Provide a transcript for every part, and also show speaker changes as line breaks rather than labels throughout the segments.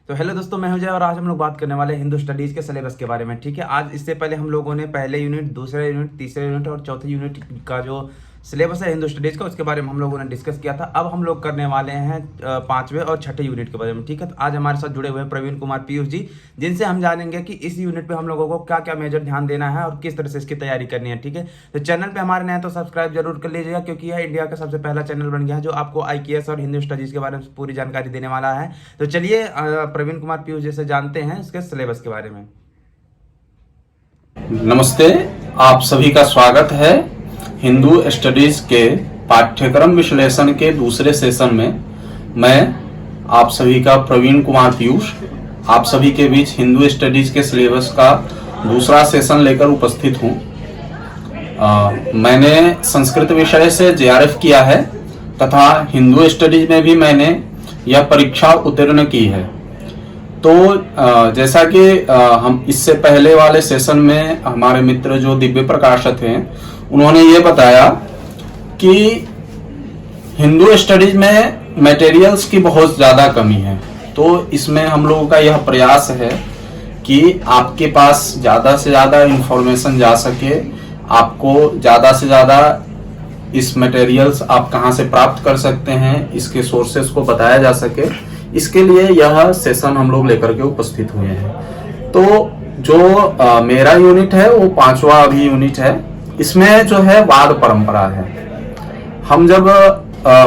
तो हेलो दोस्तों, मैं हूं जय और आज हम लोग बात करने वाले हैं हिंदू स्टडीज़ के सिलेबस के बारे में। ठीक है, आज इससे पहले हम लोगों ने पहले यूनिट, दूसरे यूनिट, तीसरे यूनिट और चौथे यूनिट का जो सिलेबस है हिंदू स्टडीज़ का, उसके बारे में हम लोगों ने डिस्कस किया था। अब हम लोग करने वाले हैं पाँचवें और छठे यूनिट के बारे में। ठीक है, तो आज हमारे साथ जुड़े हुए हैं प्रवीण कुमार पीयूष जी, जिनसे हम जानेंगे कि इस यूनिट पे हम लोगों को क्या क्या मेजर ध्यान देना है और किस तरह से इसकी तैयारी करनी है। ठीक है, तो चैनल पे हमारे नए तो सब्सक्राइब जरूर कर लीजिएगा, क्योंकि यह इंडिया का सबसे पहला चैनल बन गया है जो आपको IKS और हिंदू स्टडीज़ के बारे में पूरी जानकारी देने वाला है। तो चलिए प्रवीण कुमार पीयूष जी से जानते हैं इसके सिलेबस के बारे में।
नमस्ते, आप सभी का स्वागत है हिंदू स्टडीज के पाठ्यक्रम विश्लेषण के दूसरे सेशन में। मैं आप सभी का प्रवीण कुमार पीयूष आप सभी के बीच हिंदू स्टडीज के सिलेबस का दूसरा सेशन लेकर उपस्थित हूँ। मैंने संस्कृत विषय से JRF किया है तथा हिंदू स्टडीज में भी मैंने यह परीक्षा उत्तीर्ण की है। तो जैसा कि हम इससे पहले वाले सेशन में हमारे मित्र जो दिव्य प्रकाश थे, उन्होंने ये बताया कि हिंदू स्टडीज में मटेरियल्स की बहुत ज़्यादा कमी है। तो इसमें हम लोगों का यह प्रयास है कि आपके पास ज़्यादा से ज़्यादा इंफॉर्मेशन जा सके, आपको ज़्यादा से ज़्यादा इस मटेरियल्स आप कहाँ से प्राप्त कर सकते हैं, इसके सोर्सेस को बताया जा सके। इसके लिए यह सेशन हम लोग लेकर के उपस्थित हुए हैं। तो जो मेरा यूनिट है वो पांचवा अभी यूनिट है। इसमें जो है वाद परंपरा है। हम जब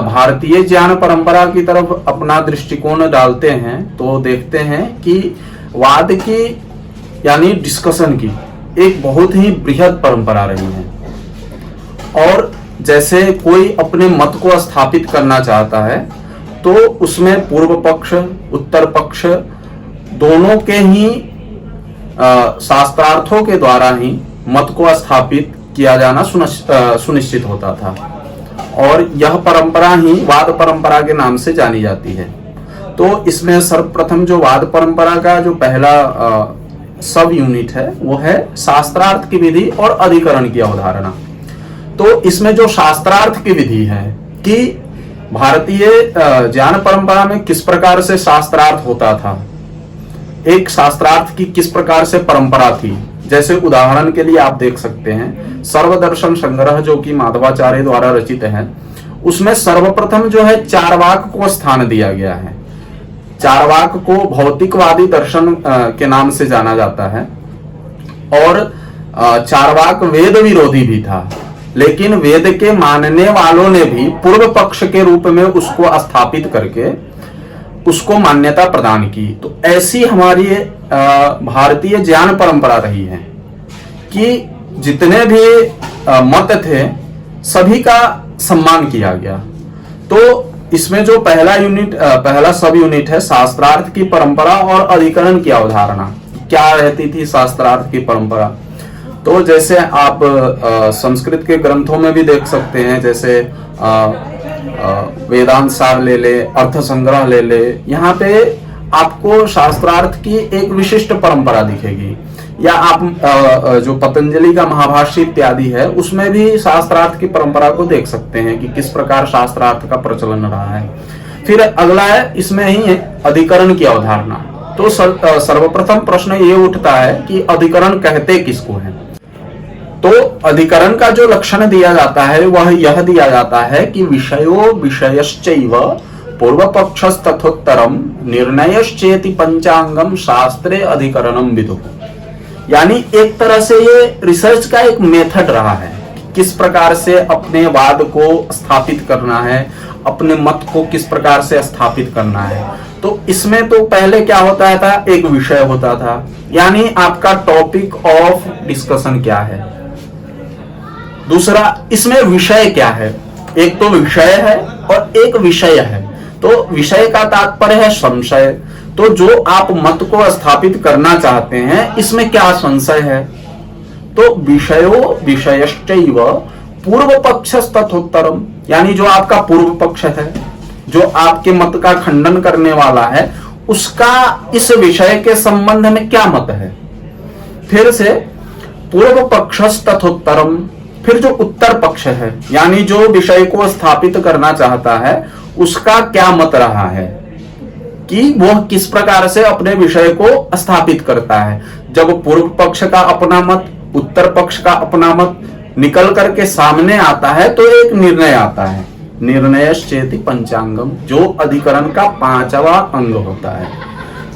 भारतीय ज्ञान परंपरा की तरफ अपना दृष्टिकोण डालते हैं तो देखते हैं कि वाद की यानी डिस्कशन की एक बहुत ही बृहद परंपरा रही है। और जैसे कोई अपने मत को स्थापित करना चाहता है तो उसमें पूर्व पक्ष उत्तर पक्ष दोनों के ही शास्त्रार्थों के द्वारा ही मत को स्थापित किया जाना सुनिश्चित होता था। और यह परंपरा ही वाद परंपरा के नाम से जानी जाती है। तो इसमें सर्वप्रथम जो वाद परंपरा का जो पहला सब यूनिट है वो है शास्त्रार्थ की विधि और अधिकरण की अवधारणा। तो इसमें जो शास्त्रार्थ की विधि है कि भारतीय ज्ञान परंपरा में किस प्रकार से शास्त्रार्थ होता था, एक शास्त्रार्थ की किस प्रकार से परंपरा थी। जैसे उदाहरण के लिए आप देख सकते हैं सर्वदर्शन संग्रह जो कि माधवाचार्य द्वारा रचित है, उसमें सर्वप्रथम जो है चारवाक को स्थान दिया गया है। चारवाक को भौतिकवादी दर्शन के नाम से जाना जाता है और चारवाक वेद विरोधी भी था, लेकिन वेद के मानने वालों ने भी पूर्व पक्ष के रूप में उसको स्थापित करके उसको मान्यता प्रदान की। तो ऐसी हमारी भारतीय ज्ञान परंपरा रही है कि जितने भी मत थे सभी का सम्मान किया गया। तो इसमें जो पहला सब यूनिट है शास्त्रार्थ की परंपरा और अधिकरण की अवधारणा। क्या रहती थी शास्त्रार्थ की परंपरा? तो जैसे आप संस्कृत के ग्रंथों में भी देख सकते हैं, जैसे वेदांत सार ले ले, अर्थ संग्रह ले ले, यहाँ पे आपको शास्त्रार्थ की एक विशिष्ट परंपरा दिखेगी। या आप जो पतंजलि का महाभाष्य इत्यादि है उसमें भी शास्त्रार्थ की परंपरा को देख सकते हैं कि किस प्रकार शास्त्रार्थ का प्रचलन रहा है। फिर अगला है इसमें ही है अधिकरण की अवधारणा। तो सर्वप्रथम प्रश्न ये उठता है कि अधिकरण कहते किसको है? तो अधिकरण का जो लक्षण दिया जाता है वह यह दिया जाता है कि विषयो विषयश्चैव पूर्व पक्षस्तथोत्तरम निर्णयश्चेति पंचांगम शास्त्रे अधिकरणम विदुः। यानी एक तरह से ये रिसर्च का एक मेथड रहा है, किस प्रकार से अपने वाद को स्थापित करना है, अपने मत को किस प्रकार से स्थापित करना है। तो इसमें तो पहले क्या होता था, एक विषय होता था, यानी आपका टॉपिक ऑफ डिस्कशन क्या है। दूसरा इसमें विषय क्या है, एक तो विषय है और एक विषय है। तो विषय का तात्पर्य है संशय। तो जो आप मत को स्थापित करना चाहते हैं इसमें क्या संशय है। तो विषयो विषयश्चैव पूर्व पक्षस्तथोत्तरम, यानी जो आपका पूर्व पक्ष है, जो आपके मत का खंडन करने वाला है, उसका इस विषय के संबंध में क्या मत है। फिर से पूर्व पक्षस्तथोत्तरम, फिर जो उत्तर पक्ष है यानी जो विषय को स्थापित करना चाहता है उसका क्या मत रहा है। कि वह किस प्रकार से अपने विषय को स्थापित करता है। जब पूर्व पक्ष का अपना मत, उत्तर पक्ष का अपना मत निकल करके सामने आता है तो एक निर्णय आता है, निर्णयश्चेति पंचांगम, जो अधिकरण का 5वां अंग होता है।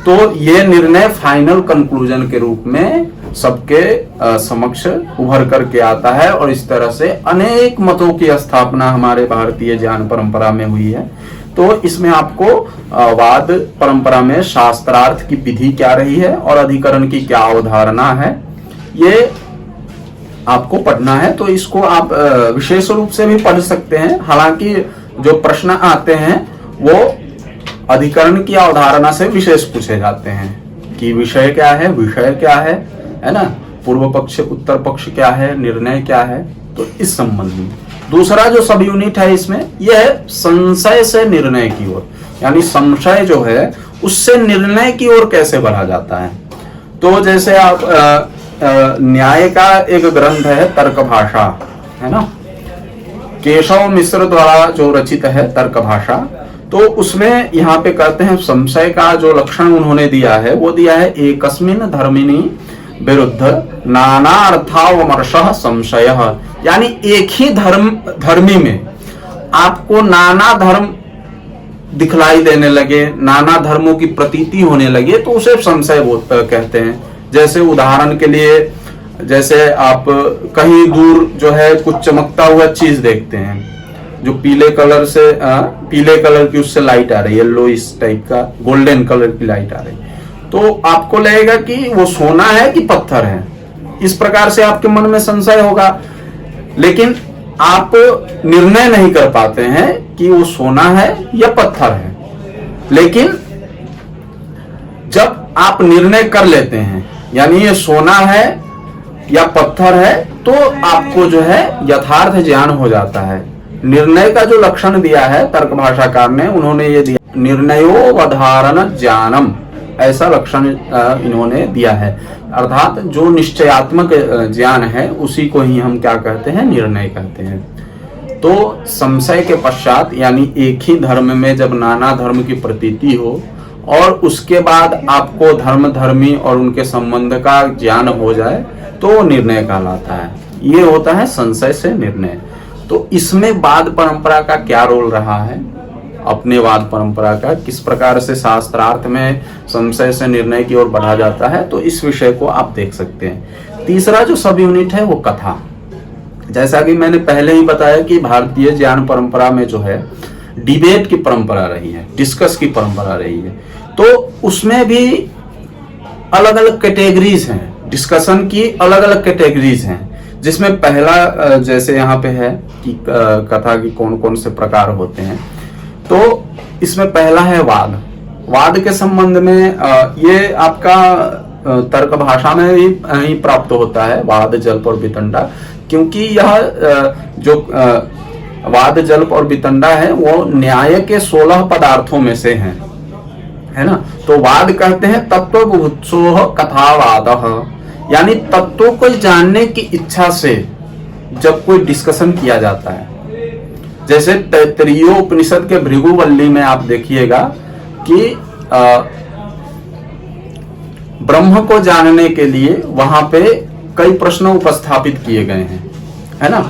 तो ये निर्णय फाइनल कंक्लूजन के रूप में सबके समक्ष उभर करके आता है और इस तरह से अनेक मतों की स्थापना हमारे भारतीय ज्ञान परंपरा में हुई है। तो इसमें आपको वाद परंपरा में शास्त्रार्थ की विधि क्या रही है और अधिकरण की क्या अवधारणा है, ये आपको पढ़ना है। तो इसको आप विशेष रूप से भी पढ़ सकते हैं। हालांकि जो प्रश्न आते हैं वो अधिकरण की अवधारणा से विशेष पूछे जाते हैं कि विषय क्या है, विषय क्या है ना, पूर्व पक्ष उत्तर पक्ष क्या है, निर्णय क्या है। तो इस संबंध में दूसरा जो सब यूनिट है इसमें यह है संशय से निर्णय की ओर, यानी संशय जो है उससे निर्णय की ओर कैसे बढ़ा जाता है। तो जैसे आप न्याय का एक ग्रंथ है तर्क भाषा, है ना, केशव मिश्र द्वारा जो रचित है तर्क भाषा। तो उसमें यहाँ पे कहते हैं संशय का जो लक्षण उन्होंने दिया है वो दिया है एकस्मिन धर्मिणी विरुद्ध नाना अर्थावमर्शः संशय, यानी एक ही धर्मी में आपको नाना धर्म दिखलाई देने लगे, नाना धर्मों की प्रतीति होने लगे तो उसे संशय कहते हैं। जैसे उदाहरण के लिए, जैसे आप कहीं दूर जो है कुछ चमकता हुआ चीज देखते हैं जो पीले कलर से पीले कलर की उससे लाइट आ रही है, येलो इस टाइप का गोल्डन कलर की लाइट आ रही है, तो आपको लगेगा कि वो सोना है कि पत्थर है। इस प्रकार से आपके मन में संशय होगा, लेकिन आप निर्णय नहीं कर पाते हैं कि वो सोना है या पत्थर है। लेकिन जब आप निर्णय कर लेते हैं यानी ये सोना है या पत्थर है तो आपको जो है यथार्थ ज्ञान हो जाता है। निर्णय का जो लक्षण दिया है तर्क भाषाकार ने, उन्होंने ये दिया निर्णयोवधारण ज्ञानम, ऐसा लक्षण इन्होंने दिया है। अर्थात जो निश्चयात्मक ज्ञान है उसी को ही हम क्या कहते हैं, निर्णय कहते हैं। तो संशय के पश्चात यानी एक ही धर्म में जब नाना धर्म की प्रतीति हो और उसके बाद आपको धर्म धर्मी और उनके संबंध का ज्ञान हो जाए तो निर्णय कहलाता है। ये होता है संशय से निर्णय। तो इसमें वाद परंपरा का क्या रोल रहा है, अपने वाद परंपरा का किस प्रकार से शास्त्रार्थ में संशय से निर्णय की ओर बढ़ा जाता है, तो इस विषय को आप देख सकते हैं। तीसरा जो सब यूनिट है वो कथा। जैसा कि मैंने पहले ही बताया कि भारतीय ज्ञान परंपरा में जो है डिबेट की परंपरा रही है, डिस्कस की परंपरा रही है। तो उसमें भी अलग अलग कैटेगरीज हैं, डिस्कशन की अलग अलग कैटेगरीज हैं, जिसमें पहला जैसे यहाँ पे है कि कथा की कौन कौन से प्रकार होते हैं। तो इसमें पहला है वाद। वाद के संबंध में ये आपका तर्क भाषा में ही प्राप्त होता है, वाद जल्प और वितंडा, क्योंकि यह जो वाद जल्प और वितंडा है वो न्याय के 16 पदार्थों में से है ना। तो वाद कहते हैं तत्वबुभुत्सोः कथावादः, यानी तत्वों को जानने की इच्छा से जब कोई डिस्कशन किया जाता है। जैसे तैत्तरीयोपनिषद के भृगुवल्ली में आप देखिएगा कि ब्रह्म को जानने के लिए वहां पे कई प्रश्न उपस्थापित किए गए हैं, है ना।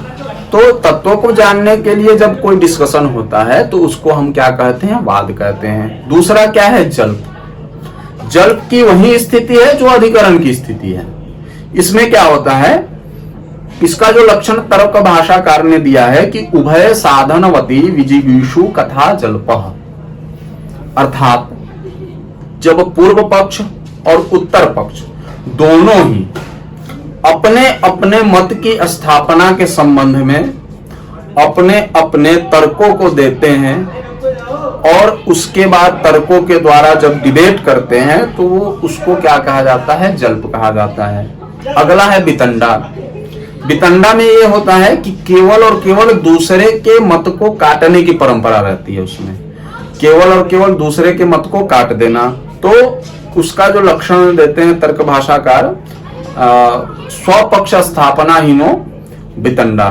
तो तत्वों को जानने के लिए जब कोई डिस्कशन होता है तो उसको हम क्या कहते हैं, वाद कहते हैं। दूसरा क्या है, जल्प। जल्प की वही स्थिति है जो अधिकरण की स्थिति है। इसमें क्या होता है, इसका जो लक्षण तर्क भाषाकार ने दिया है कि उभय साधनवती विजिगीषु कथा जल्पः, अर्थात जब पूर्व पक्ष और उत्तर पक्ष दोनों ही अपने अपने मत की स्थापना के संबंध में अपने अपने तर्कों को देते हैं और उसके बाद तर्कों के द्वारा जब डिबेट करते हैं तो उसको क्या कहा जाता है, जल्प कहा जाता है। अगला है वितंडा। वितंडा में ये होता है कि केवल और केवल दूसरे के मत को काटने की परंपरा रहती है। उसमें केवल और केवल दूसरे के मत को काट देना। तो उसका जो लक्षण देते हैं तर्क भाषाकार, स्वपक्ष स्थापनाहीनो वितंडा,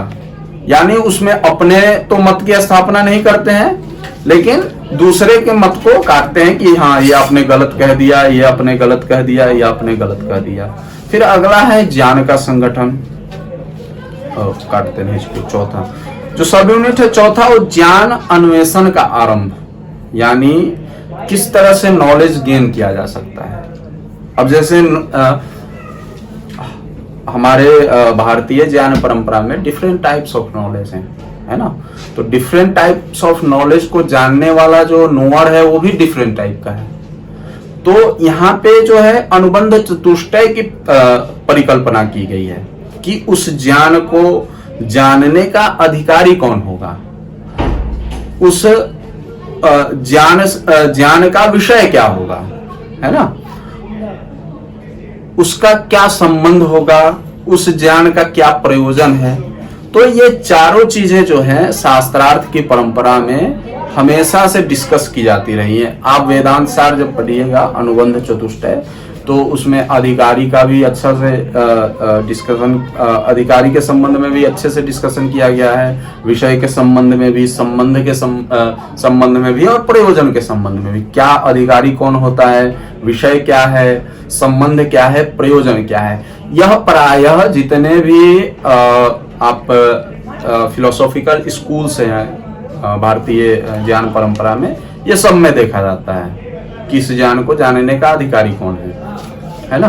यानी उसमें अपने तो मत की स्थापना नहीं करते हैं लेकिन दूसरे के मत को काटते हैं कि हाँ ये आपने गलत कह दिया, ये आपने गलत कह दिया, ये आपने गलत कह दिया। फिर अगला है ज्ञान का संगठन, काटते हैं इसको। चौथा जो सब यूनिट है, चौथा वो ज्ञान अन्वेषण का आरंभ, यानी किस तरह से नॉलेज गेन किया जा सकता है। अब जैसे हमारे भारतीय ज्ञान परंपरा में डिफरेंट टाइप्स ऑफ नॉलेज हैं, है ना। तो डिफरेंट टाइप्स ऑफ नॉलेज को जानने वाला जो नोअर है वो भी डिफरेंट टाइप का है। तो यहाँ पे जो है अनुबंध चतुष्टय की परिकल्पना की गई है कि उस ज्ञान को जानने का अधिकारी कौन होगा, उस ज्ञान का विषय क्या होगा, है ना, उसका क्या संबंध होगा, उस ज्ञान का क्या प्रयोजन है। तो ये चारों चीजें जो हैं शास्त्रार्थ की परंपरा में हमेशा से डिस्कस की जाती रही हैं। आप वेदांत सार जब पढ़िएगा अनुबंध चतुष्टय, तो उसमें अधिकारी का भी अच्छा से डिस्कशन, अधिकारी के संबंध में भी अच्छे से डिस्कशन किया गया है, विषय के संबंध में भी, संबंध के संबंध में भी, और प्रयोजन के संबंध में भी। क्या अधिकारी कौन होता है, विषय क्या है, संबंध क्या है, प्रयोजन क्या है। यह प्रायः जितने भी आप फिलोसॉफिकल स्कूल से हैं भारतीय ज्ञान परंपरा में, ये सब में देखा जाता है किस ज्ञान को जानने का अधिकारी कौन है ना।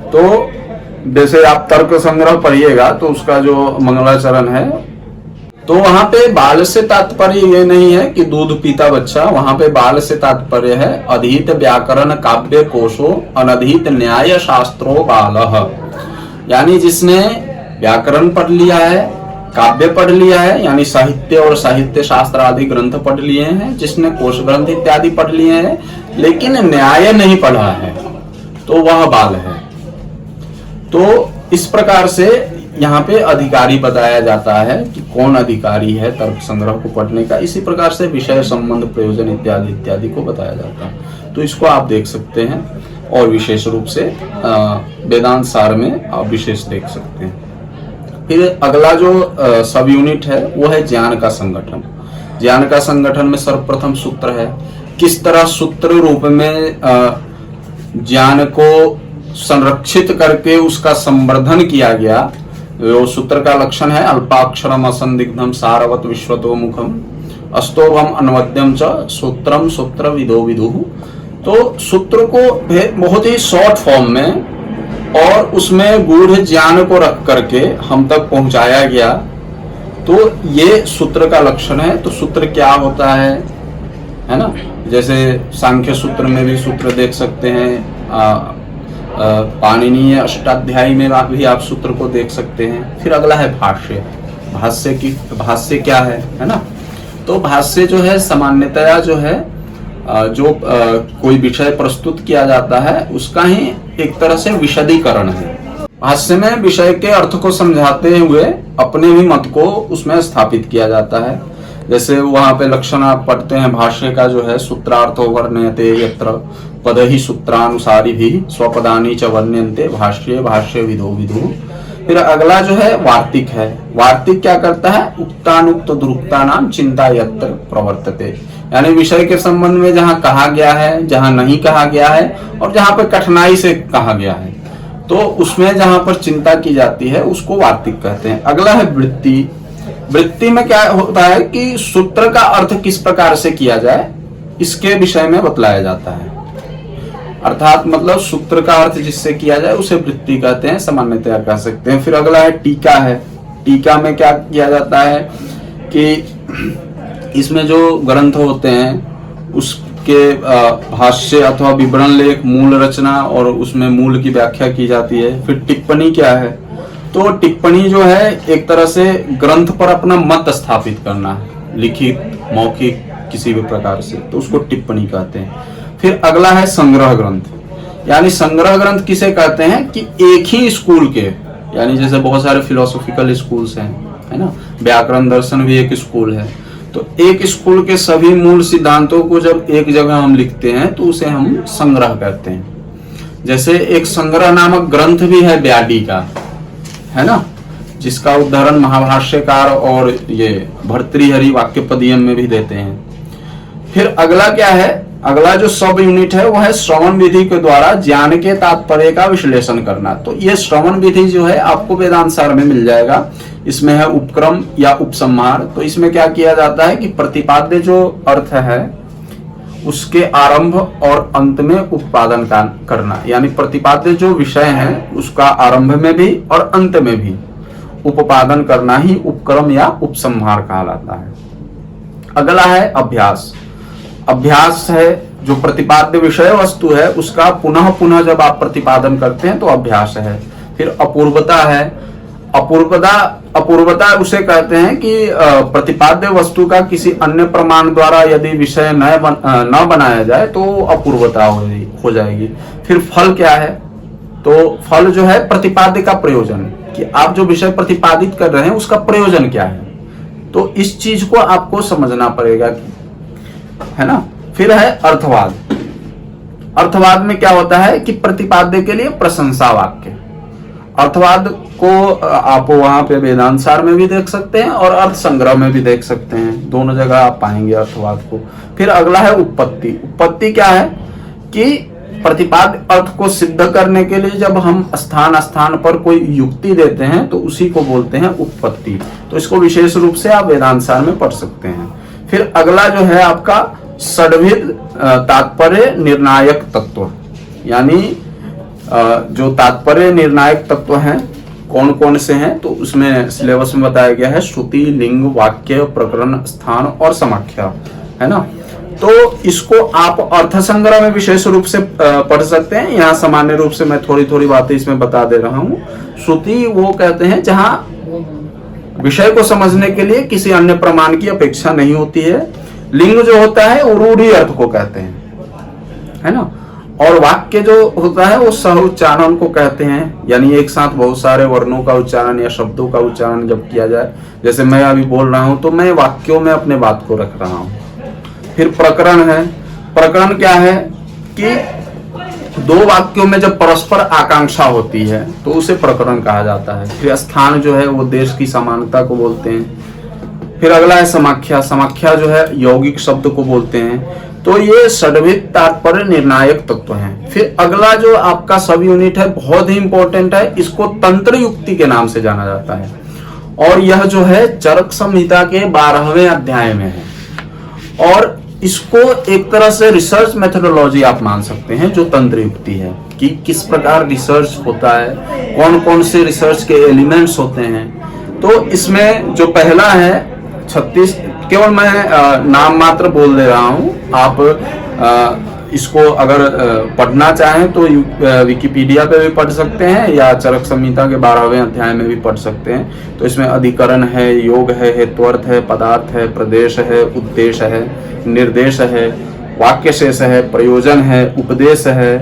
तो जैसे आप तर्क संग्रह पढ़िएगा तो उसका जो मंगलाचरण है, तो वहां पे बाल से तात्पर्य ये नहीं है कि दूध पीता बच्चा, वहां पे बाल से तात्पर्य है अधीत व्याकरण काव्य कोशो अनधीत न्याय शास्त्रो बालः, यानी जिसने व्याकरण पढ़ लिया है, काव्य पढ़ लिया है, यानी साहित्य और साहित्य शास्त्र आदि ग्रंथ पढ़ लिए हैं, जिसने कोश ग्रंथ इत्यादि पढ़ लिए हैं, लेकिन न्याय नहीं पढ़ा है, तो वह बाल है। तो इस प्रकार से यहाँ पे अधिकारी बताया जाता है कि कौन अधिकारी है तर्क संग्रह को पढ़ने का। इसी प्रकार से विषय, संबंध, प्रयोजन इत्यादि इत्यादि को बताया जाता है। तो इसको आप देख सकते हैं, और विशेष रूप से वेदांत सार में आप विशेष देख सकते हैं। फिर अगला जो सब यूनिट है वो है ज्ञान का संगठन। ज्ञान का संगठन में सर्वप्रथम सूत्र है, किस तरह सूत्र रूप में ज्ञान को संरक्षित करके उसका संवर्धन किया गया। वो सूत्र का लक्षण है अल्पाक्षरम असंदिग्धम सारवत विश्वतो मुखम अस्तोभम अनवद्यम च सूत्रम सूत्र विदो विदुः। तो सूत्र को बहुत ही शॉर्ट फॉर्म में और उसमें गूढ़ ज्ञान को रख करके हम तक पहुंचाया गया, तो ये सूत्र का लक्षण है। तो सूत्र क्या होता है ना। जैसे सांख्य सूत्र में भी सूत्र देख सकते हैं, पाणिनीय अष्टाध्यायी में भी आप सूत्र को देख सकते हैं। फिर अगला है भाष्य। भाष्य क्या है ना। तो भाष्य जो है सामान्यतया जो है कोई विषय प्रस्तुत किया जाता है उसका ही एक तरह से विशदीकरण है। भाष्य में विषय के अर्थ को समझाते हुए अपने भी मत को उसमें स्थापित किया जाता है। जैसे वहां पे लक्षण आप पढ़ते हैं भाष्य का जो है, सूत्रार्थो वर्ण्यते यत्र पदहि सूत्रानुसारी भी स्वपदानी च वर्ण्यन्ते भाष्ये भाष्य विदो विदुः। फिर अगला जो है वार्तिक है। वार्तिक क्या करता है, उक्तानुक्त दुरुक्ता नाम चिंता यत्र प्रवर्तते, यानी विषय के संबंध में जहाँ कहा गया है, जहाँ नहीं कहा गया है, और जहाँ पे कठिनाई से कहा गया है, तो उसमें जहाँ पर चिंता की जाती है उसको वार्तिक कहते हैं। अगला है वृत्ति। वृत्ति में क्या होता है कि सूत्र का अर्थ किस प्रकार से किया जाए इसके विषय में बतलाया जाता है, अर्थात मतलब सूत्र का अर्थ जिससे किया जाए उसे वृत्ति कहते हैं, सामान्यतया कह सकते हैं। फिर अगला है टीका है। टीका में क्या किया जाता है कि इसमें जो ग्रंथ होते हैं उसके भाष्य अथवा विवरण लेख, मूल रचना और उसमें मूल की व्याख्या की जाती है। फिर टिप्पणी क्या है, तो टिप्पणी जो है एक तरह से ग्रंथ पर अपना मत स्थापित करना है, लिखित मौखिक किसी भी प्रकार से, तो उसको टिप्पणी कहते हैं। फिर अगला है संग्रह ग्रंथ। यानी संग्रह ग्रंथ किसे कहते हैं कि एक ही स्कूल के, यानी जैसे बहुत सारे फिलोसॉफिकल स्कूल्स हैं, है ना, व्याकरण दर्शन भी एक स्कूल है, तो एक स्कूल के सभी मूल सिद्धांतों को जब एक जगह हम लिखते हैं तो उसे हम संग्रह कहते हैं। जैसे एक संग्रह नामक ग्रंथ भी है ब्याडी का, है ना, जिसका उदाहरण महाभाष्यकार और ये भर्तृहरि वाक्यपदीयम में भी देते हैं। फिर अगला क्या है, अगला जो सब यूनिट है वो है श्रवण विधि के द्वारा ज्ञान के तात्पर्य का विश्लेषण करना। तो ये श्रवण विधि जो है आपको वेदांत सार में मिल जाएगा। इसमें है उपक्रम या उपसंहार। तो इसमें क्या किया जाता है कि प्रतिपाद्य जो अर्थ है उसके आरंभ और अंत में उत्पादन करना, यानी प्रतिपाद्य जो विषय है उसका आरंभ में भी और अंत में भी उपादन करना ही उपक्रम या उपसंहार कहलाता है। अगला है अभ्यास। अभ्यास है जो प्रतिपाद्य विषय वस्तु है उसका पुनः पुनः जब आप प्रतिपादन करते हैं तो अभ्यास है। फिर अपूर्वता है। अपूर्वता उसे कहते हैं कि प्रतिपाद्य वस्तु का किसी अन्य प्रमाण द्वारा यदि विषय न बनाया जाए तो अपूर्वता हो जाएगी। फिर फल क्या है, तो फल जो है प्रतिपाद्य का प्रयोजन, कि आप जो विषय प्रतिपादित कर रहे हैं उसका प्रयोजन क्या है, तो इस चीज को आपको समझना पड़ेगा, है ना। फिर है अर्थवाद। अर्थवाद में क्या होता है कि प्रतिपाद्य के लिए प्रशंसा वाक्य। अर्थवाद को आप वहां पे वेदांत सार में भी देख सकते हैं और अर्थ संग्रह में भी देख सकते हैं, दोनों जगह आप पाएंगे अर्थवाद को। फिर अगला है उत्पत्ति। उत्पत्ति क्या है कि प्रतिपाद्य अर्थ को सिद्ध करने के लिए जब हम स्थान स्थान पर कोई युक्ति देते हैं तो उसी को बोलते हैं उत्पत्ति। तो इसको विशेष रूप से आप वेदांत सार में पढ़ सकते हैं। फिर अगला जो है आपका षड्विध तात्पर्य निर्णायक तत्व, यानी जो तात्पर्य निर्णायक तत्व हैं कौन कौन से हैं, तो उसमें सिलेबस में बताया गया है श्रुति, लिंग, वाक्य, प्रकरण, स्थान और समाख्या, है ना। तो इसको आप अर्थ संग्रह में विशेष रूप से पढ़ सकते हैं। यहाँ सामान्य रूप से मैं थोड़ी थोड़ी बातें इसमें बता दे रहा हूँ। श्रुति वो कहते हैं जहाँ विषय को समझने के लिए किसी अन्य प्रमाण की अपेक्षा नहीं होती है। लिंग जो होता है वो रूढ़ि अर्थ को कहते हैं, है ना। और वाक्य जो होता है वो सह उच्चारण को कहते हैं, यानी एक साथ बहुत सारे वर्णों का उच्चारण या शब्दों का उच्चारण जब किया जाए, जैसे मैं अभी बोल रहा हूं तो मैं वाक्यों में अपने बात को रख रहा हूं। फिर प्रकरण है। प्रकरण क्या है कि दो वाक्यों में जब परस्पर आकांक्षा होती है तो उसे प्रकरण कहा जाता है। फिर स्थान जो है वो देश की समानता को बोलते हैं। फिर अगला है समाख्या। समाख्या जो है यौगिक शब्द को बोलते हैं। तो ये षड्विध तात्पर्य निर्णायक तत्व हैं। फिर अगला जो आपका सब यूनिट है बहुत ही इंपॉर्टेंट है, इसको तंत्र युक्ति के नाम से जाना जाता है और यह जो है चरक संहिता के 12वें अध्याय में है। और इसको एक तरह से रिसर्च मेथोडोलॉजी आप मान सकते हैं, जो तंत्र युक्ति है कि किस प्रकार रिसर्च होता है, कौन कौन से रिसर्च के एलिमेंट्स होते हैं। तो इसमें जो पहला है 36, केवल मैं नाम मात्र बोल दे रहा हूं, आप इसको अगर पढ़ना चाहें तो विकिपीडिया पे भी पढ़ सकते हैं या चरक संहिता के 12वें अध्याय में भी पढ़ सकते हैं। तो इसमें अधिकरण है, योग है, हेत्वर्थ है, पदार्थ है, प्रदेश है, उद्देश्य है, निर्देश है, वाक्य शेष है, प्रयोजन है, उपदेश है,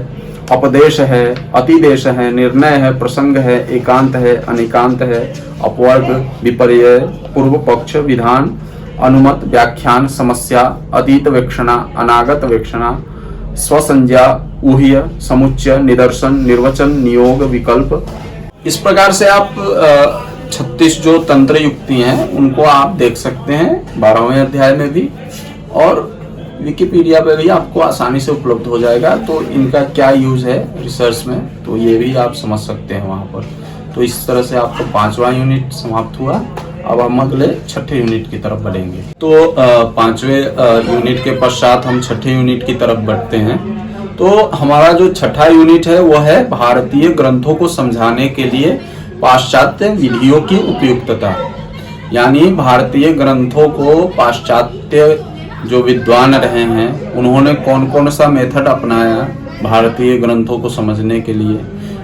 अपदेश है, अतिदेश है, निर्णय है, प्रसंग है, एकांत है, अनेकांत है, अपवर्ग, विपर्यय, पूर्व पक्ष, विधान, अनुमत, व्याख्यान, समस्या, अतीत वेक्षणा, अनागत वेक्षणा, स्वसंज्ञा, ऊह्य, समुच्चय, निदर्शन, निर्वचन, नियोग, विकल्प। इस प्रकार से आप 36 जो तंत्र युक्ति हैं उनको आप देख सकते हैं 12वें अध्याय में भी, और विकिपीडिया पे भी आपको आसानी से उपलब्ध हो जाएगा। तो इनका क्या यूज है रिसर्च में, तो ये भी आप समझ सकते हैं वहां पर। तो इस तरह से आपको 5वां यूनिट समाप्त हुआ। अब हम अगले 6ठे यूनिट की तरफ बढ़ेंगे। तो 5वें यूनिट के पश्चात हम 6ठे यूनिट की तरफ बढ़ते हैं। तो हमारा जो 6ठा यूनिट है वह है भारतीय ग्रंथों को समझाने के लिए पाश्चात्य विधियों की उपयुक्तता, यानी भारतीय ग्रंथों को पाश्चात्य जो विद्वान रहे हैं उन्होंने कौन कौन सा मेथड अपनाया भारतीय ग्रंथों को समझने के लिए,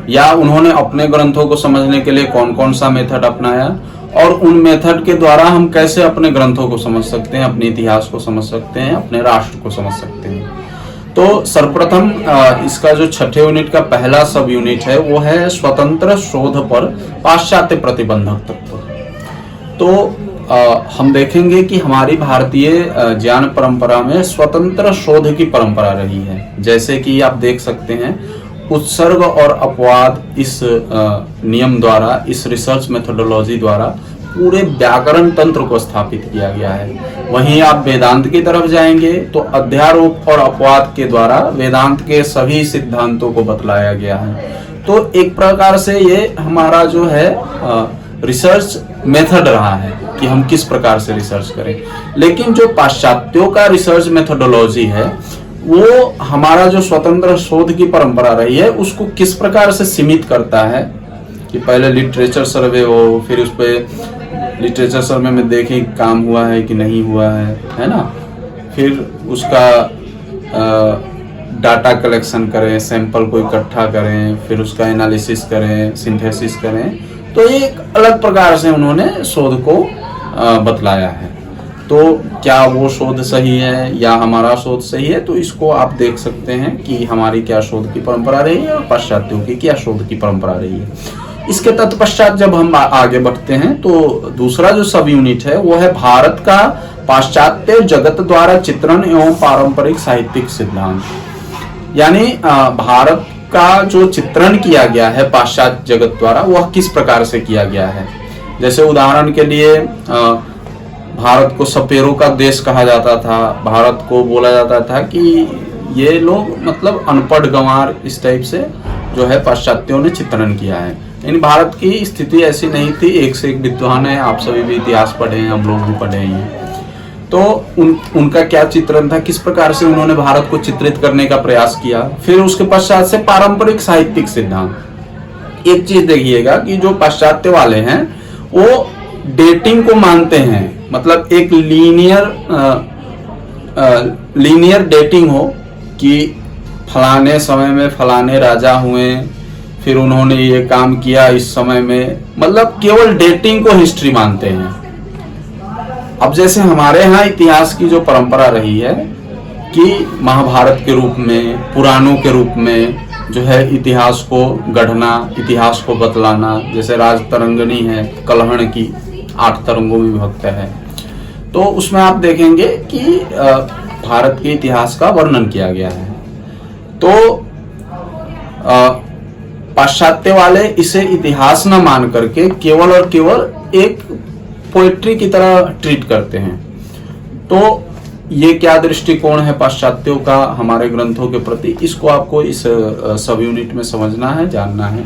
या उन्होंने अपने ग्रंथों को समझने के लिए कौन कौन सा मेथड अपनाया, और उन मेथड के द्वारा हम कैसे अपने ग्रंथों को समझ सकते हैं, अपने इतिहास को समझ सकते हैं, अपने राष्ट्र को समझ सकते हैं। तो सर्वप्रथम इसका जो 6ठे यूनिट का पहला सब यूनिट है वो है स्वतंत्र शोध पर पाश्चात्य प्रतिबंधक तत्व। तो हम देखेंगे कि हमारी भारतीय ज्ञान परंपरा में स्वतंत्र शोध की परंपरा रही है। जैसे कि आप देख सकते हैं उत्सर्ग और अपवाद इस नियम द्वारा, इस रिसर्च मेथोडोलॉजी द्वारा पूरे व्याकरण तंत्र को स्थापित किया गया है। वहीं आप वेदांत की तरफ जाएंगे तो अध्यारोप और अपवाद के द्वारा वेदांत के सभी सिद्धांतों को बतलाया गया है। तो एक प्रकार से ये हमारा जो है रिसर्च मेथड रहा है कि हम किस प्रकार से रिसर्च करें। लेकिन जो पाश्चात्यों का रिसर्च मेथोडोलॉजी है वो हमारा जो स्वतंत्र शोध की परंपरा रही है उसको किस प्रकार से सीमित करता है कि पहले लिटरेचर सर्वे हो, फिर उस पर लिटरेचर सर्वे में देखें काम हुआ है कि नहीं हुआ है ना, फिर उसका डाटा कलेक्शन करें, सैंपल को इकट्ठा करें, फिर उसका एनालिसिस करें, सिंथेसिस करें। तो ये एक अलग प्रकार से उन्होंने शोध को बतलाया है। तो क्या वो शोध सही है या हमारा शोध सही है, तो इसको आप देख सकते हैं कि हमारी क्या शोध की परंपरा रही है और पाश्चात्यों की क्या शोध की परंपरा रही है। इसके तत्पश्चात जब हम आगे बढ़ते हैं तो दूसरा जो सब यूनिट है वो है भारत का पाश्चात्य जगत द्वारा चित्रण एवं पारंपरिक साहित्यिक सिद्धांत। यानी भारत का जो चित्रण किया गया है पाश्चात्य जगत द्वारा वह किस प्रकार से किया गया है। जैसे उदाहरण के लिए भारत को सपेरों का देश कहा जाता था, भारत को बोला जाता था कि ये लोग मतलब अनपढ़ गंवार, इस टाइप से जो है पाश्चात्यों ने चित्रण किया है। लेकिन भारत की स्थिति ऐसी नहीं थी, एक से एक विद्वान है, आप सभी भी इतिहास पढ़े हैं, हम लोग भी पढ़े हैं। तो उनका क्या चित्रण था, किस प्रकार से उन्होंने भारत को चित्रित करने का प्रयास किया। फिर उसके पश्चात से पारंपरिक साहित्यिक सिद्धांत। एक चीज देखिएगा कि जो पाश्चात्य वाले हैं वो डेटिंग को मानते हैं, मतलब एक लीनियर डेटिंग हो कि फलाने समय में फलाने राजा हुए, फिर उन्होंने ये काम किया इस समय में, मतलब केवल डेटिंग को हिस्ट्री मानते हैं। अब जैसे हमारे यहाँ इतिहास की जो परंपरा रही है कि महाभारत के रूप में, पुराणों के रूप में जो है इतिहास को गढ़ना, इतिहास को बतलाना, जैसे राज तरंगिणी है कलहण की 8 तरंगों में विभक्त है, तो उसमें आप देखेंगे कि भारत के इतिहास का वर्णन किया गया है। तो पाश्चात्य वाले इसे इतिहास न मान करके केवल और केवल एक पोएट्री की तरह ट्रीट करते हैं। तो ये क्या दृष्टिकोण है पाश्चात्यों का हमारे ग्रंथों के प्रति, इसको आपको इस सब यूनिट में समझना है, जानना है।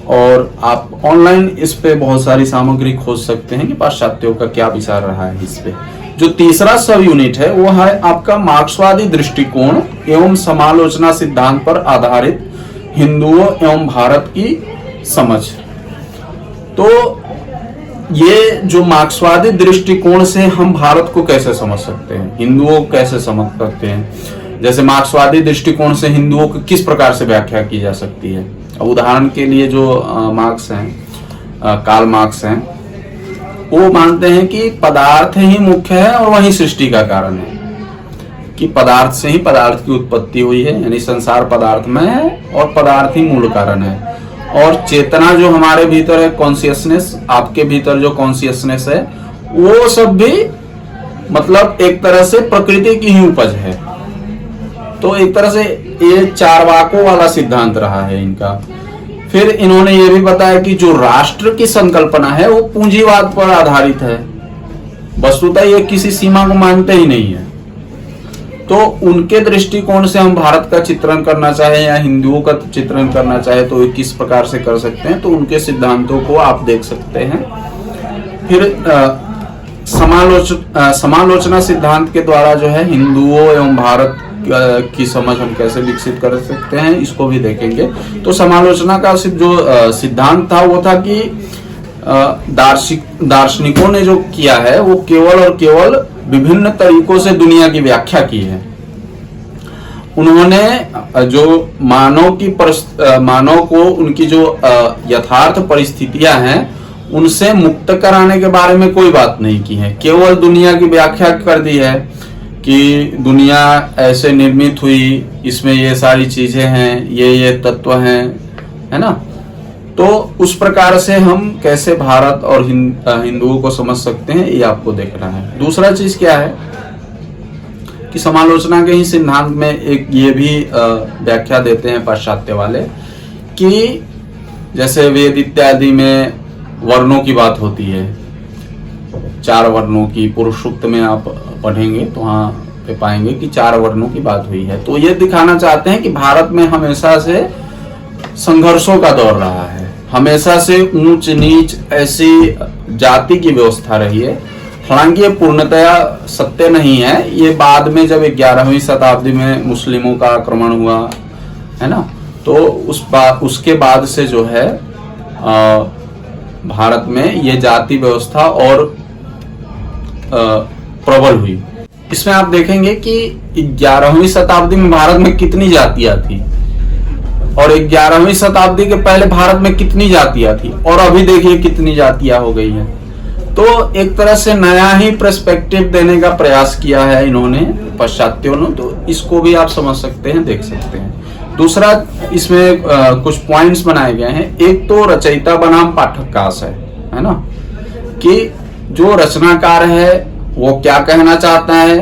और आप ऑनलाइन इस पे बहुत सारी सामग्री खोज सकते हैं कि पाश्चात्यों का क्या विचार रहा है इस पे। जो तीसरा सब यूनिट है वो है आपका मार्क्सवादी दृष्टिकोण एवं समालोचना सिद्धांत पर आधारित हिंदुओं एवं भारत की समझ। तो ये जो मार्क्सवादी दृष्टिकोण से हम भारत को कैसे समझ सकते हैं, हिंदुओं को कैसे समझ सकते हैं, जैसे मार्क्सवादी दृष्टिकोण से हिंदुओं को किस प्रकार से व्याख्या की जा सकती है। उदाहरण के लिए जो मार्क्स हैं, कार्ल मार्क्स हैं, वो मानते हैं कि पदार्थ ही मुख्य है और वही सृष्टि का कारण है, कि पदार्थ से ही पदार्थ की उत्पत्ति हुई है, यानी संसार पदार्थ में है और पदार्थ ही मूल कारण है। और चेतना जो हमारे भीतर है, कॉन्शियसनेस, आपके भीतर जो कॉन्शियसनेस है, वो सब भी मतलब एक तरह से प्रकृति की ही उपज है। तो एक तरह से ये चारवाकों वाला सिद्धांत रहा है इनका। फिर इन्होंने ये भी बताया कि जो राष्ट्र की संकल्पना है वो पूंजीवाद पर आधारित है, वस्तुतः ये किसी सीमा को मानते ही नहीं है। तो उनके दृष्टिकोण से हम भारत का चित्रण करना चाहे या हिंदुओं का चित्रण करना चाहे तो किस प्रकार से कर सकते हैं, तो उनके सिद्धांतों को आप देख सकते हैं। फिर समालोचना सिद्धांत के द्वारा जो है हिंदुओं एवं भारत की समझ हम कैसे विकसित कर सकते हैं, इसको भी देखेंगे। तो समालोचना का जो सिद्धांत था वो था कि दार्शनिकों ने जो किया है वो केवल और केवल विभिन्न तरीकों से दुनिया की व्याख्या की है। उन्होंने जो मानव को उनकी जो यथार्थ परिस्थितियां हैं उनसे मुक्त कराने के बारे में कोई बात नहीं की है, केवल दुनिया की व्याख्या कर दी है कि दुनिया ऐसे निर्मित हुई, इसमें ये सारी चीजें हैं, ये तत्व हैं, है ना। तो उस प्रकार से हम कैसे भारत और हिंदुओं को समझ सकते हैं, ये आपको देखना है। दूसरा चीज क्या है कि समालोचना के ही सिद्धांत में एक ये भी व्याख्या देते हैं पाश्चात्य वाले कि जैसे वेद इत्यादि में वर्णों की बात होती है, 4 वर्णों की, पुरुष सूक्त में आप पढ़ेंगे तो वहां पे पाएंगे कि 4 वर्णों की बात हुई है। तो ये दिखाना चाहते हैं कि भारत में हमेशा से संघर्षों का दौर रहा है, हमेशा से ऊंच नीच ऐसी जाति की व्यवस्था रही है। हालांकि ये पूर्णतया सत्य नहीं है, ये बाद में जब 11वीं शताब्दी में मुस्लिमों का आक्रमण हुआ है ना, तो उसके बाद से जो है भारत में ये जाति व्यवस्था और प्रबल हुई। इसमें आप देखेंगे कि 11वीं शताब्दी में भारत में कितनी जातियां थी और 11वीं शताब्दी के पहले भारत में कितनी जातियां थी, और अभी देखिए कितनी जातियां हो गई हैं। तो एक तरह से नया ही पर्सपेक्टिव देने का प्रयास किया है इन्होंने, पाश्चात्यों ने। तो इसको भी आप समझ सकते हैं, देख सकते हैं। दूसरा, इसमें कुछ पॉइंट्स बनाए गए हैं। एक तो रचयिता बनाम पाठक का आशय है ना, कि जो रचनाकार है वो क्या कहना चाहता है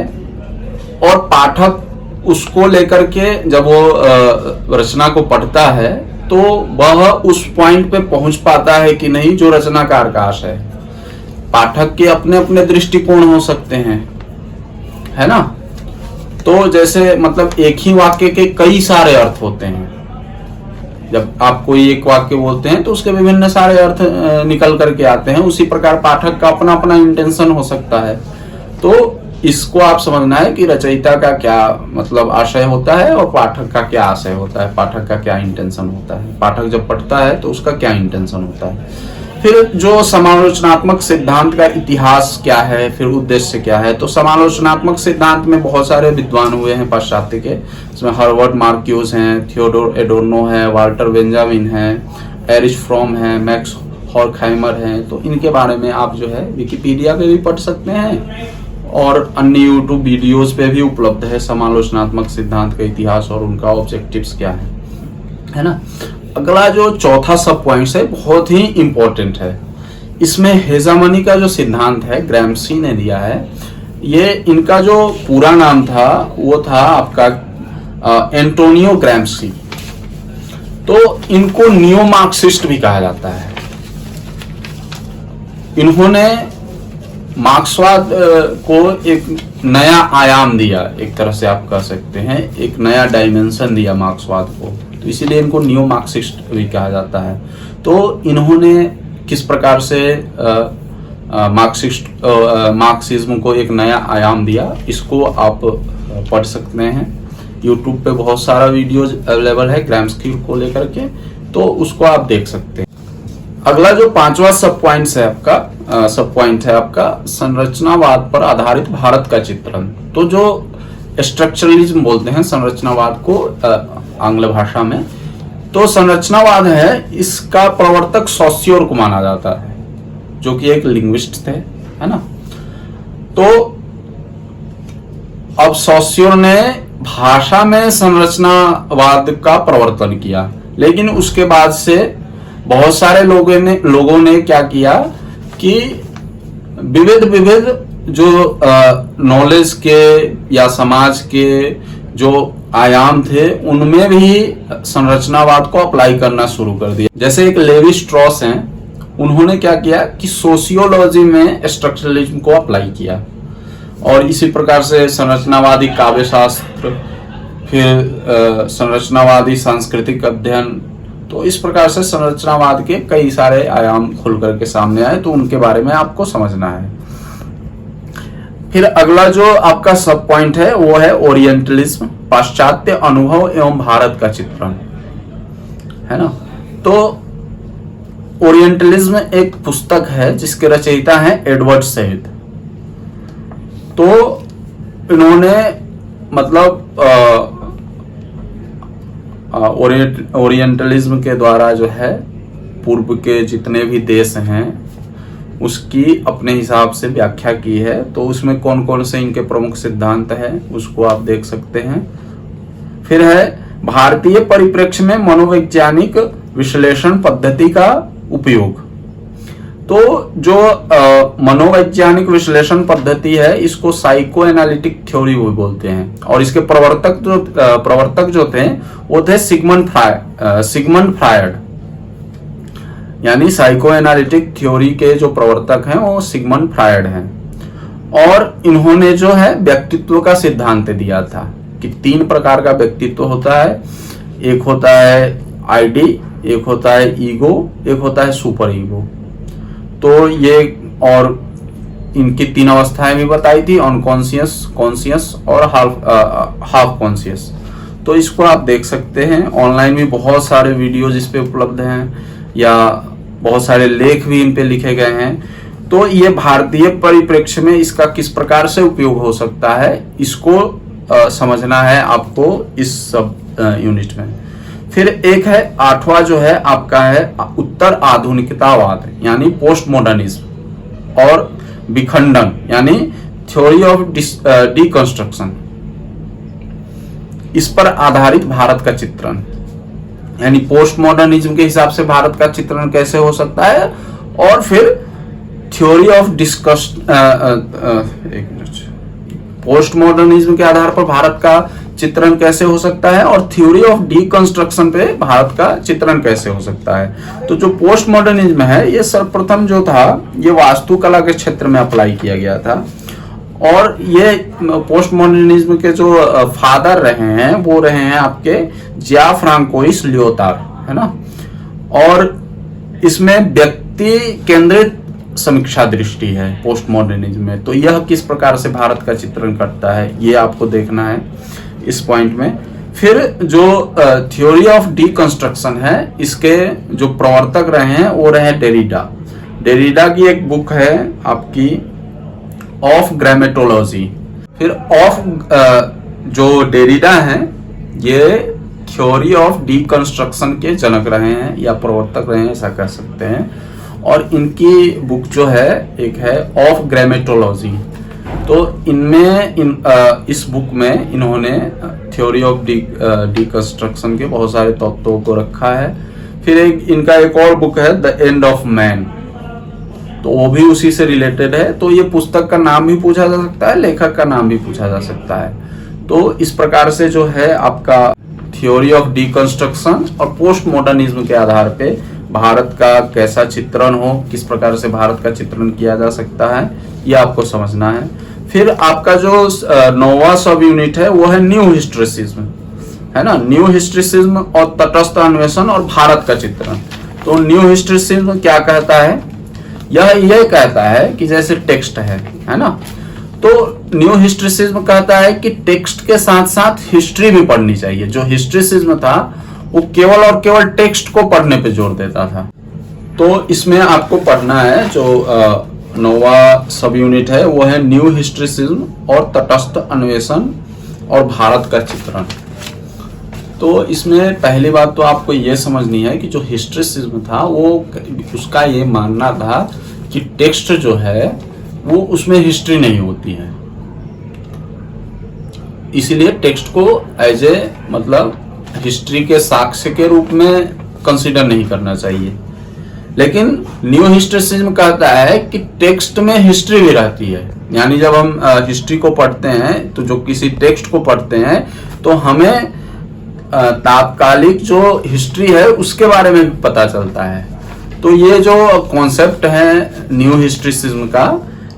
और पाठक उसको लेकर के जब वो रचना को पढ़ता है तो वह उस पॉइंट पे पहुंच पाता है कि नहीं जो रचनाकार का आशय है। पाठक के अपने अपने दृष्टिकोण हो सकते हैं, है ना। तो जैसे मतलब एक ही वाक्य के कई सारे अर्थ होते हैं। जब आप कोई एक वाक्य बोलते हैं तो उसके विभिन्न सारे अर्थ निकल करके आते हैं। उसी प्रकार पाठक का अपना अपना इंटेंशन हो सकता है। तो इसको आप समझना है कि रचयिता का क्या मतलब आशय होता है और पाठक का क्या आशय होता है, पाठक का क्या इंटेंशन होता है। पाठक जब पढ़ता है तो उसका क्या इंटेंशन होता है। फिर जो समालोचनात्मक सिद्धांत का इतिहास क्या है, फिर उद्देश्य क्या है। तो समालोचनात्मक सिद्धांत में बहुत सारे विद्वान हुए हैं पाश्चात्य के। इसमें हर्बर्ट मार्क्यूस हैं, थियोडोर एडोर्नो है, वाल्टर बेंजामिन है, एरिच फ्रॉम है, मैक्स हॉर्खहाइमर हैं। तो इनके बारे में आप जो है विकिपीडिया पे भी पढ़ सकते हैं और अन्य यूट्यूब वीडियोस पे भी उपलब्ध है समालोचनात्मक सिद्धांत का इतिहास और उनका ऑब्जेक्टिव्स क्या है ना। अगला जो चौथा सब पॉइंट है बहुत ही इंपॉर्टेंट है। इसमें हेजामनी का जो सिद्धांत है ग्रैम्सी ने दिया है। ये इनका जो पूरा नाम था वो था आपका एंटोनियो ग्रैम्सी। तो इनको नियो मार्क्सिस्ट भी कहा जाता है। इन्होंने मार्क्सवाद को एक नया आयाम दिया, एक तरह से आप कह सकते हैं, एक नया डायमेंशन दिया मार्क्सवाद को। तो इसीलिए इनको नियो मार्क्सिस्ट भी कहा जाता है। तो इन्होंने किस प्रकार से मार्क्सिज्म को एक नया आयाम दिया, इसको आप पढ़ सकते हैं। यूट्यूब पे बहुत सारा वीडियोज अवेलेबल है ग्रैम्स्की को लेकर के, तो उसको आप देख सकते हैं। अगला जो पांचवा सब पॉइंट है आपका संरचनावाद पर आधारित भारत का चित्रण। तो जो स्ट्रक्चरलिज्म बोलते हैं संरचनावाद को आंग्ल भाषा में, तो संरचनावाद है, इसका प्रवर्तक सॉसियोर को माना जाता है, जो कि एक लिंग्विस्ट थे, है ना। तो अब सॉसियोर ने भाषा में संरचनावाद का प्रवर्तन किया, लेकिन उसके बाद से बहुत सारे लोगों ने क्या किया कि विविध जो नॉलेज के या समाज के जो आयाम थे उनमें भी संरचनावाद को अप्लाई करना शुरू कर दिया। जैसे एक लेवी स्ट्रॉस हैं, उन्होंने क्या किया कि सोशियोलॉजी में स्ट्रक्चरलिज्म को अप्लाई किया और इसी प्रकार से संरचनावादी काव्य शास्त्र, फिर संरचनावादी सांस्कृतिक अध्ययन। तो इस प्रकार से संरचनावाद के कई सारे आयाम खुल करके सामने आए, तो उनके बारे में आपको समझना है। फिर अगला जो आपका सब पॉइंट है वो है ओरिएंटलिज्म, पाश्चात्य अनुभव एवं भारत का चित्रण, है ना। तो ओरिएंटलिज्म एक पुस्तक है जिसके रचयिता हैं एडवर्ड सईद। तो इन्होंने मतलब ओरिएंटलिज्म के द्वारा जो है पूर्व के जितने भी देश हैं उसकी अपने हिसाब से व्याख्या की है। तो उसमें कौन कौन से इनके प्रमुख सिद्धांत हैं उसको आप देख सकते हैं। फिर है भारतीय परिप्रेक्ष्य में मनोवैज्ञानिक विश्लेषण पद्धति का उपयोग। तो जो मनोवैज्ञानिक विश्लेषण पद्धति है इसको साइको एनालिटिक थ्योरी भी बोलते हैं, और इसके प्रवर्तक जो थे वो थे सिगमंड फ्रायड। यानी साइको एनालिटिक थ्योरी के जो प्रवर्तक हैं वो सिगमंड फ्रायड हैं। और इन्होंने जो है व्यक्तित्व का सिद्धांत दिया था कि 3 प्रकार का व्यक्तित्व होता है। एक होता है आईडी, एक होता है ईगो, एक होता है सुपर ईगो। तो ये और इनकी 3 अवस्थाएं भी बताई थी, अनकॉन्शियस, कॉन्शियस और हाफ कॉन्शियस। तो इसको आप देख सकते हैं, ऑनलाइन भी बहुत सारे वीडियोज इस पे उपलब्ध हैं या बहुत सारे लेख भी इन पे लिखे गए हैं। तो ये भारतीय परिप्रेक्ष्य में इसका किस प्रकार से उपयोग हो सकता है, इसको समझना है आपको इस सब यूनिट में। फिर एक है 8वां जो है आपका है उत्तर आधुनिकतावाद यानी पोस्ट मॉडर्निज्म, और विखंडन यानी थ्योरी ऑफ डिकंस्ट्रक्शन, इस पर आधारित भारत का चित्रण, यानी पोस्ट मॉडर्निज्म के हिसाब से भारत का चित्रण कैसे हो सकता है, और फिर थ्योरी ऑफ पोस्ट मॉडर्निज्म के आधार पर भारत का चित्रण कैसे हो सकता है, और थ्योरी ऑफ डिकंस्ट्रक्शन पे भारत का चित्रण कैसे हो सकता है। तो जो पोस्ट मॉडर्निज्म है ये सर्वप्रथम जो था ये वास्तुकला के क्षेत्र में अप्लाई किया गया था, और ये पोस्ट मॉडर्निज्म के जो फादर रहे हैं वो रहे हैं आपके जियाफ्रांकोइस लियोटार्ड, है ना। और इसमें व्यक्ति केंद्रित समीक्षा दृष्टि है पोस्ट मॉडर्निज्म में। तो यह किस प्रकार से भारत का चित्रण करता है ये आपको देखना है इस पॉइंट में। फिर जो थ्योरी ऑफ डिकंस्ट्रक्शन है इसके जो प्रवर्तक रहे हैं वो रहे डेरिडा। डेरिडा की एक बुक है आपकी ऑफ ग्रामेटोलॉजी। फिर जो डेरिडा हैं ये थ्योरी ऑफ डिकंस्ट्रक्शन के जनक रहे हैं या प्रवर्तक रहे हैं, ऐसा कह सकते हैं। और इनकी बुक जो है एक है ऑफ ग्रामेटोलॉजी। तो इनमें इस बुक में इन्होंने थ्योरी ऑफ डिकंस्ट्रक्शन के बहुत सारे तत्वों को रखा है। फिर इनका एक और बुक है द एंड ऑफ मैन, तो वो भी उसी से रिलेटेड है। तो ये पुस्तक का नाम भी पूछा जा सकता है, लेखक का नाम भी पूछा जा सकता है। तो इस प्रकार से जो है आपका थ्योरी ऑफ डिकंस्ट्रक्शन और पोस्ट मॉडर्निज्म के आधार पे भारत का कैसा चित्रण हो, किस प्रकार से भारत का चित्रण किया जा सकता है, ये आपको समझना है। फिर आपका जो 9वां सब यूनिट है वो है न्यू हिस्ट्रिसिज्म, है ना। न्यू हिस्ट्रिसिज्म और तटस्थ अन्वेषण और भारत का चित्रण। तो न्यू हिस्ट्रिसिज्म क्या कहता है, यह कहता है कि जैसे टेक्स्ट है ना। तो न्यू हिस्ट्रिसिज्म कहता है कि टेक्स्ट के साथ साथ हिस्ट्री भी पढ़नी चाहिए। जो हिस्ट्रिसिज्म था वो केवल और केवल टेक्स्ट को पढ़ने पे जोर देता था। तो इसमें आपको पढ़ना है जो 9वां सब यूनिट है वो है न्यू हिस्ट्रिसिज्म और तटस्थ अन्वेषण और भारत का चित्रण। तो इसमें पहली बात तो आपको ये समझनी है कि जो हिस्ट्रिसिज्म था वो उसका ये मानना था कि टेक्स्ट जो है वो उसमें हिस्ट्री नहीं होती है, इसीलिए टेक्स्ट को एज ए मतलब हिस्ट्री के साक्ष्य के रूप में कंसीडर नहीं करना चाहिए। लेकिन न्यू हिस्ट्रिसिज्म कहता है कि टेक्स्ट में हिस्ट्री भी रहती है, यानी जब हम हिस्ट्री को पढ़ते हैं तो जो किसी टेक्स्ट को पढ़ते हैं तो हमें तात्कालिक जो हिस्ट्री है उसके बारे में भी पता चलता है। तो ये जो कॉन्सेप्ट है न्यू हिस्ट्रिसिज्म का,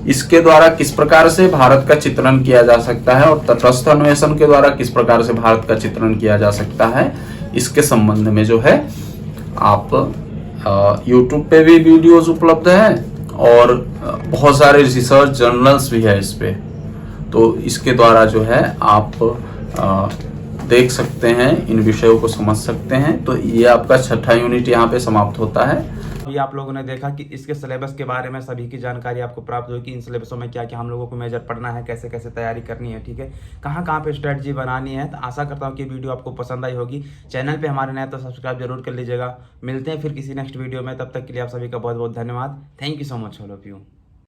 इसके द्वारा किस प्रकार से भारत का चित्रण किया जा सकता है और तटस्थ अन्वेषण के द्वारा किस प्रकार से भारत का चित्रण किया जा सकता है, इसके संबंध में जो है आप YouTube पे भी वीडियोस उपलब्ध हैं और बहुत सारे रिसर्च जर्नल्स भी है इस पे। तो इसके द्वारा जो है आप देख सकते हैं, इन विषयों को समझ सकते हैं। तो ये आपका 6ठा यूनिट यहाँ पे समाप्त होता है।
अभी आप लोगों ने देखा कि इसके सिलेबस के बारे में सभी की जानकारी आपको प्राप्त हुई कि इन सिलेबसों में क्या क्या हम लोगों को मेजर पढ़ना है, कैसे कैसे तैयारी करनी है, ठीक है, कहाँ कहाँ पे स्ट्रेटजी बनानी है। तो आशा करता हूँ कि वीडियो आपको पसंद आई होगी। चैनल पे हमारे नए तो सब्सक्राइब जरूर कर लीजिएगा। मिलते हैं फिर किसी नेक्स्ट वीडियो में, तब तक के लिए आप सभी का बहुत बहुत धन्यवाद। Thank you so much all of you.